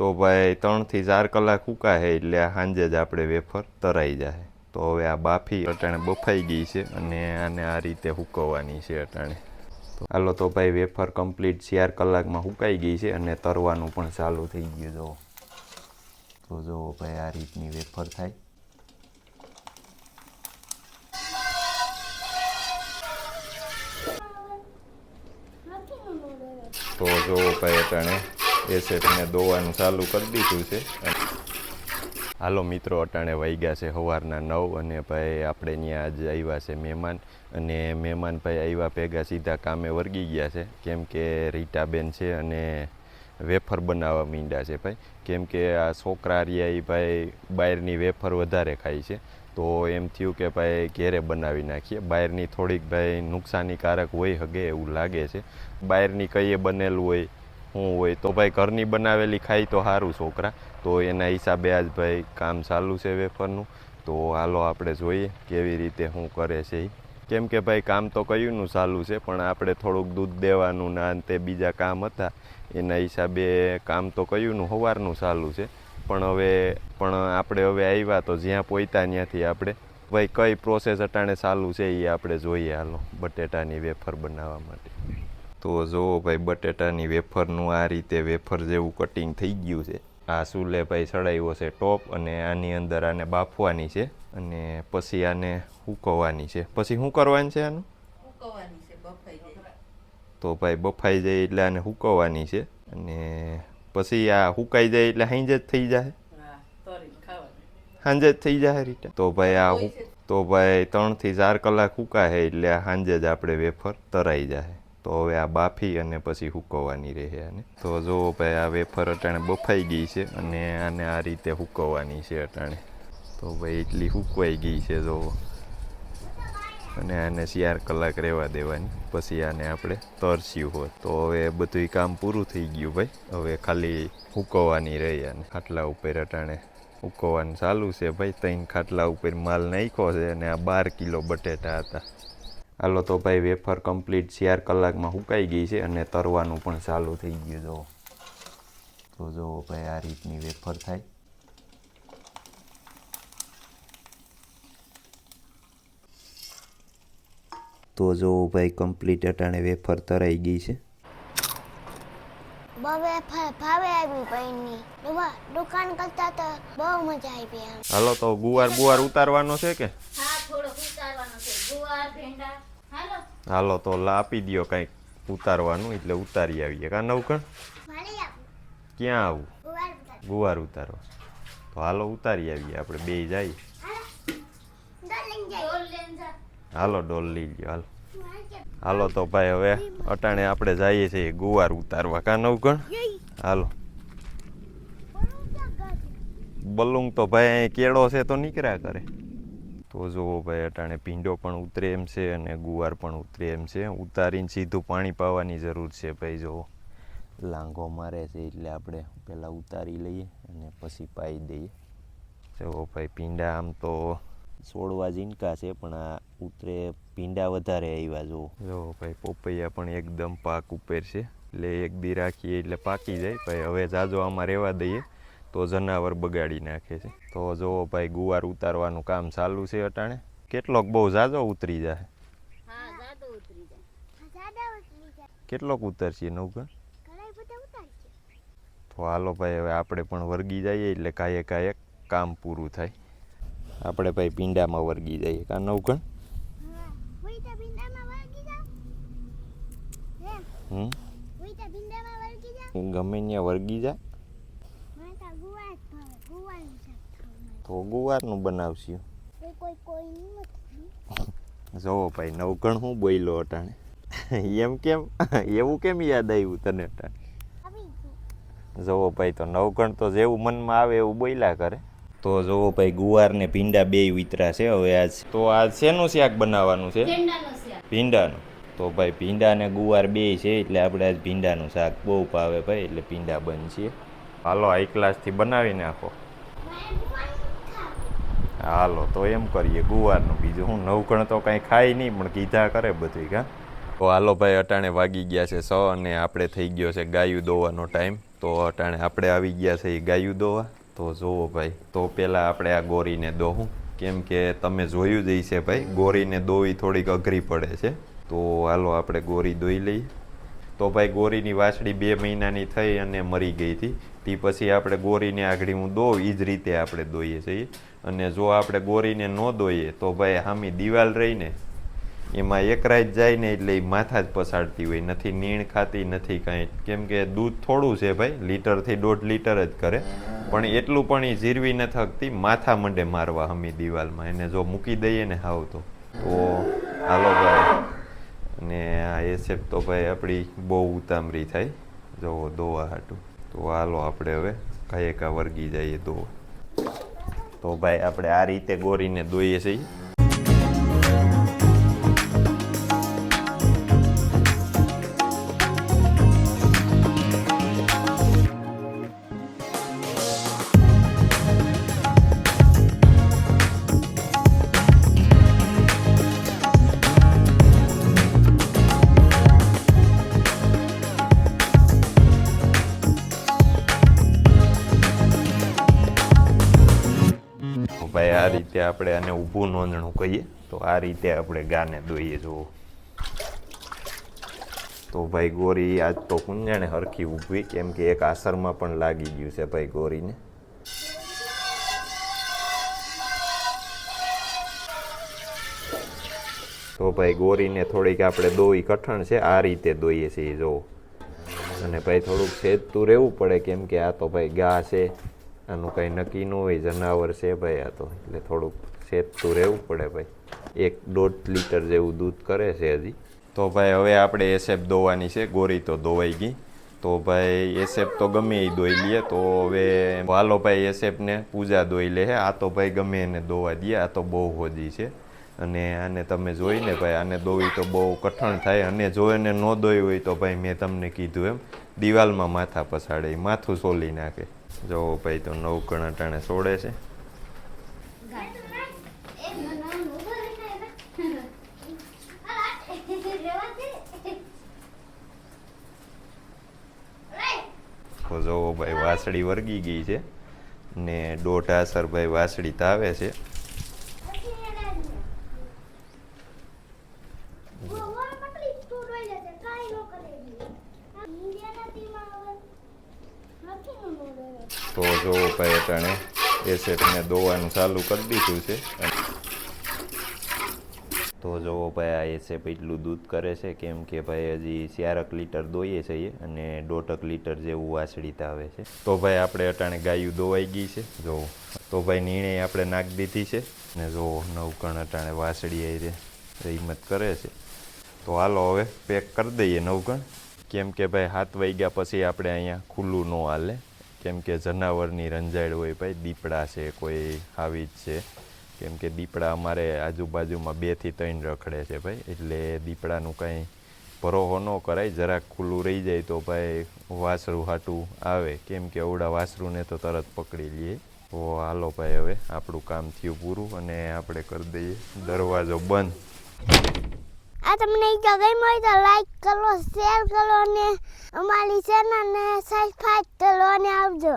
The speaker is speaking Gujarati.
તો ભાઈ 3 થી 4 કલાક સુકાય એટલે સાંજે જ આપણે વેફર તરાઈ જાય. તો હવે આ બાફી અટાણે બફાઈ ગઈ છે અને આને આ રીતે સૂકવવાની છે અટાણે. તો હાલો તો ભાઈ વેફર કમ્પ્લીટ 4 કલાકમાં સુકાઈ ગઈ છે અને તરવાનું પણ ચાલુ થઈ ગયું. જુઓ તો જુઓ ભાઈ આ રીતની વેફર થાય. તો જુઓ ભાઈ અટાણે એસેટને દોવાનું ચાલુ કરી દીધું છે. હાલો મિત્રો, અટાણે વાગ્યા છે સવારના 9 અને ભાઈ આપણે ત્યાં આજ આવ્યા છે મહેમાન. અને મહેમાન ભાઈ આવ્યા ભેગા સીધા કામે વળગી ગયા છે, કેમ કે રીટાબેન છે અને વેફર બનાવવા માંડ્યા છે ભાઈ. કેમ કે આ છોકરા રહ્યા એ ભાઈ બહારની વેફર વધારે ખાય છે. તો એમ થયું કે ભાઈ ઘેરે બનાવી નાખીએ. બહારની થોડીક ભાઈ નુકસાનીકારક હોય શકે એવું લાગે છે. બહારની કઈએ બનેલું હોય શું હોય તો ભાઈ ઘરની બનાવેલી ખાઈ તો સારું છોકરા. તો એના હિસાબે આજ ભાઈ કામ ચાલુ છે વેફરનું. તો હાલો આપણે જોઈએ કેવી રીતે શું કરે છે એ. કેમ કે ભાઈ કામ તો કયુંનું ચાલુ છે, પણ આપણે થોડુંક દૂધ દેવાનું ને અંતે બીજા કામ હતા એના હિસાબે કામ તો કયુંનું સવારનું ચાલુ છે. પણ આપણે હવે આવ્યા તો જ્યાં પહોંચ્યા ત્યાંથી આપણે ભાઈ કઈ પ્રોસેસ અટાણે ચાલુ છે એ આપણે જોઈએ. હાલો બટેટાની વેફર બનાવવા માટે. તો જુઓ ભાઈ બટેટાની વેફરનું આ રીતે વેફર જેવું કટિંગ થઈ ગયું છે. આ ચૂલે ભાઈ ચડાવ્યો છે ટોપ અને આની અંદર આને બાફવાની છે અને પછી આને સૂકવવાની છે. પછી શું કરવાનું છે આનું? સૂકવવાની છે, બફાઈ જાય. તો ભાઈ બફાઈ જાય એટલે આને સૂકવવાની છે અને પછી આ સુકાઈ જાય એટલે સાંજે જ થઈ જાય. સાંજે જ થઈ જાય રીતે. તો ભાઈ 3 થી 4 કલાક સુકાય એટલે સાંજે જ આપણે વેફર તરાઈ જાય. તો હવે આ બાફી અને પછી સૂકવવાની રહે આને. તો જો ભાઈ આ વેફર અટાણે બફાઈ ગઈ છે અને આને આ રીતે સૂકવવાની છે અટાણે. તો ભાઈ એટલી સૂકવાઈ ગઈ છે જો, અને આને 4 કલાક રહેવા દેવાની. પછી આને આપણે તરસ્યું હોત. તો હવે બધું કામ પૂરું થઈ ગયું ભાઈ. હવે ખાલી સૂકવવાની રહી આને. ખાટલા ઉપર અટાણે સૂકવવાનું ચાલુ છે ભાઈ. 3 ખાટલા ઉપર માલ નાખ્યો છે અને આ 12 કિલો બટેટા હતા. હાલો તો ભાઈ વેફર કમ્પ્લીટ 4 કલાકમાં સુકાઈ ગઈ છે અને તરવાનું પણ ચાલુ થઈ ગયું. જુઓ તો જુઓ ભાઈ આ રીતની વેફર થાય. તો જુઓ ભાઈ કમ્પ્લીટ અટાણે વેફર તરાઈ ગઈ છે. ભાવે આવી પૈની દુકાન કરતા તો બહુ મજા આવી. હાલો તો ગુવાર ઉતારવાનો છે કે? હા, થોડો ઉતારવાનો છે. ગુવાર, ભેંડા. હાલો તો આપી દો કંઈક ઉતારવાનું, એટલે ઉતારી આવીએ. કા નવકણ ક્યાં આવું? ગુવાર ઉતારવા. તો હાલો ઉતારી આવીએ, આપણે બે જઈએ. હાલો ડોલ લઈ લ્યો. હાલો તો ભાઈ હવે અટાણે આપણે જઈએ છીએ ગુવાર ઉતારવા. કા નવકણ? હાલો. બલુંગ તો ભાઈ અહીં કેળો છે તો નીકળ્યા કરે. તો જુઓ ભાઈ અટાણે ભીંડો પણ ઉતરે એમ છે અને ગુવાર પણ ઉતરે એમ છે. ઉતારીને સીધું પાણી પાવાની જરૂર છે ભાઈ. જુઓ લાંઘો મારે છે એટલે આપણે પહેલાં ઉતારી લઈએ અને પછી પાઈ દઈએ. જુઓ ભાઈ ભીંડા આમ તો છોડવા ઝીંકા છે પણ આ ઉતરે ભીંડા વધારે આવ્યા. જુઓ ભાઈ પોપૈયા પણ એકદમ પાક ઉપર છે, એટલે એક દી રાખીએ એટલે પાકી જાય. ભાઈ હવે જાજો આમાં રહેવા દઈએ તો જનાવર બગાડી નાખે છે. તો જુઓ ભાઈ ગુવાર ઉતારવાનું કામ ચાલુ છે અટાણે. કેટલોક બહુ જાજો ઉતરી જાય? હા, જાજો ઉતરી જાય. કેટલોક ઉતરશે નવકણ? તો હાલો ભાઈ હવે આપણે પણ વળગી જઈએ એટલે કાંઈક કામ પૂરું થાય. આપણે ભાઈ ભીંડામાં વળગી જઈએ. કા નવકણ? ગમે ત્યાં વળગી જાય તો ગુવારનું બનાવશું. જોવો ભાઈ નવકણ હું બોલ્યો અટાણે. એમ કેમ? એવું કેમ યાદ આવ્યું તને અટાણે? જોવો ભાઈ તો નવકણ તો જેવું મનમાં આવે એવું બોલ્યા કરે. તો જોવો ભાઈ ગુવાર ને ભીંડા બે ઉતરા છે. હવે આજ શેનું શાક બનાવવાનું છે? ભીંડાનું. તો ભાઈ ભીંડા ને ગુવાર બે છે એટલે આપણે આજ ભીંડાનું શાક બહુ ભાવે ભાઈ, એટલે ભીંડા બનશે. હાલો હાઈ ક્લાસથી બનાવી નાખો. હાલો તો એમ કરીએ ગુવારનું. બીજું હું નવકણ તો કાંઈ ખાય નહીં પણ કીધા કરે બધું. કા તો હાલો ભાઈ, અટાણે વાગી ગયા છે 6 અને આપણે થઈ ગયો છે ગાયું દોવાનો ટાઈમ. તો અટાણે આપણે આવી ગયા છે એ ગાયું દોવા. તો જુઓ ભાઈ, તો પહેલાં આપણે આ ગોરીને દોવું, કેમ કે તમે જોયું જ છે ભાઈ, ગોરીને દોવી થોડીક અઘરી પડે છે. તો હાલો આપણે ગોરી દોઈ લઈએ. તો ભાઈ ગોરીની વાછડી 2 મહિનાની થઈ અને મરી ગઈ હતી. તે પછી આપણે ગોરીને આગળ હું દોઉં એ જ રીતે આપણે દોઈએ છીએ. અને જો આપણે ગોરીને ન દોઈએ તો ભાઈ સામી દિવાલ રહીને એમાં એક રાત જાય ને એટલે એ માથા જ પસાડતી હોય, નથી નીણ ખાતી, નથી કાંઈ. કેમ કે દૂધ થોડું છે ભાઈ, લીટરથી 1.5 લીટર જ કરે, પણ એટલું પણ એ જીરવી ન થકતી, માથા મંડે મારવા સામી દિવાલમાં. એને જો મૂકી દઈએ ને હાવ તો હાલો ભાઈ. અને આ એસેપ તો ભાઈ આપણી બહુ ઉતામરી થાય જો દોવા હાટું. તો હાલો આપણે હવે કાંઈ વર્ગી જઈએ દોવા. તો ભાઈ આપણે આ રીતે ગોરીને દોઈએ છીએ. ભાઈ આ રીતે આપણે આને ઊભું નોંધણું કહીએ. તો આ રીતે આપણે ગાને દોઈએ જુઓ. તો ભાઈ ગોરી આજ તો કુંજાણે હરખી ઊભી, કેમ કે એક આસરમાં પણ લાગી ગયું છે ભાઈ ગોરીને. તો ભાઈ ગોરીને થોડીક આપણે દોવી કઠણ છે, આ રીતે દોઈએ છીએ જુઓ. અને ભાઈ થોડુંક સેજતું રહેવું પડે, કેમ કે આ તો ભાઈ ગા છે, આનું કાંઈ નક્કી ન હોય, જનાવર છે ભાઈ આ તો, એટલે થોડુંક સેજતું રહેવું પડે ભાઈ. 1.5 લીટર જેવું દૂધ કરે છે હજી. તો ભાઈ હવે આપણે એસેપ દોવાની છે. ગોરી તો દોવાઈ ગઈ. તો ભાઈ એસેપ તો ગમે એ દોઈ લઈએ. તો હવે હાલો ભાઈ એસેપને પૂજા દોઈ લે. આ તો ભાઈ ગમે એને દોવા દે, આ તો બહુ હોજી છે. અને આને તમે જોઈને ભાઈ, આને દોવી તો બહુ કઠણ થાય. અને જો એને ન દોઈ હોય તો ભાઈ મેં તમને કીધું એમ દિવાલમાં માથા પસાડે, માથું સોલી નાખે. જો ભાઈ તો 9 કણ અટાણે સોડે છે. તો જો ભાઈ વાસળી વર્ગી ગઈ છે ને 1.5 આસર ભાઈ વાસળી તાવે છે. તો જો ભાઈ અટાણે એસેપને દોવાનું ચાલુ કરી દીધું છે. તો જો ભાઈ આ એસેપ એટલું દૂધ કરે છે, કેમ કે ભાઈ હજી 4 લીટર દોઈએ છીએ અને 1.5 લીટર જેવું વાસળી તાવે છે. તો ભાઈ આપણે અટાણે ગાયું દોવાઈ ગઈ છે જો. તો ભાઈ નીણે આપણે નાખી દીધી છે ને જો 9 કણ અટાણે વાસળી આવી હિંમત કરે છે. તો હાલો હવે પેક કરી દઈએ 9 કણ, કેમ કે ભાઈ 7 વાગ્યા પછી આપણે અહીંયા ખુલ્લું ન હાલે, કેમ કે જનાવરની રંજાડ હોય ભાઈ. દીપડા છે, કોઈ આવી જ છે, કેમ કે દીપડા અમારે આજુબાજુમાં 2 થી 3 રખડે છે ભાઈ. એટલે દીપડાનું કાંઈ ભરોહો ન કરાય. જરાક ખુલ્લું રહી જાય તો ભાઈ વાસરું હાટું આવે, કેમ કે અવડા વાસરુંને તો તરત પકડી લઈએ. તો હાલો ભાઈ હવે આપણું કામ થયું પૂરું અને આપણે કરી દઈએ દરવાજો બંધ. આ તમને ગમ્યું હોય તો લાઈક કરો, શેર કરો અને અમારી ચેનલને સબસ્ક્રાઇબ કરો અને આવજો.